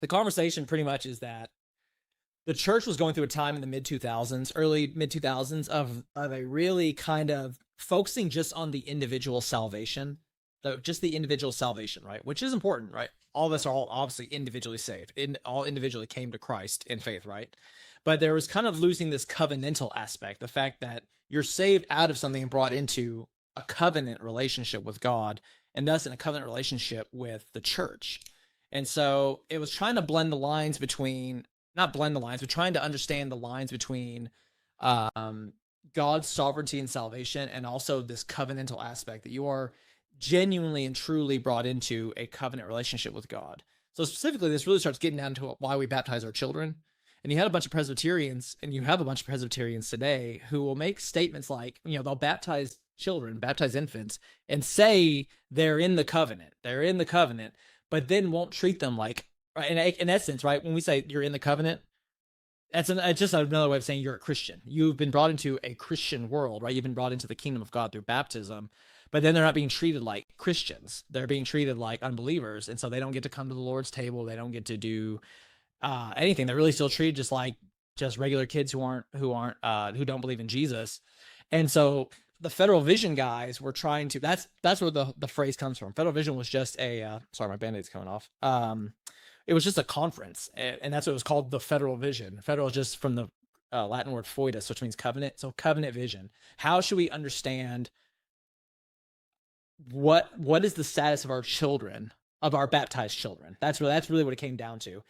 The conversation pretty much is that the church was going through a time in the mid 2000s, early mid 2000s of a really kind of focusing just on the individual salvation, just the individual salvation, right? Which is important, right? All of us are all obviously individually saved. All individually came to Christ in faith, right? But there was kind of losing this covenantal aspect, the fact that you're saved out of something and brought into a covenant relationship with God, and thus in a covenant relationship with the church. And so it was trying to blend the lines between, not blend the lines, but trying to understand the lines between um, God's sovereignty and salvation, and also this covenantal aspect that you are genuinely and truly brought into a covenant relationship with God. So specifically, this really starts getting down to why we baptize our children. And you had a bunch of Presbyterians, and you have a bunch of Presbyterians today who will make statements like, they'll baptize children, baptize infants, and say they're in the covenant. They're in the covenant, but then won't treat them like, right? In essence, right? When we say you're in the covenant, it's just another way of saying you're a Christian. You've been brought into a Christian world, right? You've been brought into the kingdom of God through baptism, but then they're not being treated like Christians. They're being treated like unbelievers, and so they don't get to come to the Lord's table. They don't get to do anything. They're really still treated just like just regular kids who don't believe in Jesus. And so the Federal Vision guys were trying to. That's where the phrase comes from. Federal Vision was just a sorry, my band-aid's coming off. It was just a conference, and that's what it was called, the Federal Vision. Federal is just from the Latin word foedus, which means covenant. So covenant vision. How should we understand what is the status of our children, of our baptized children? That's really what it came down to.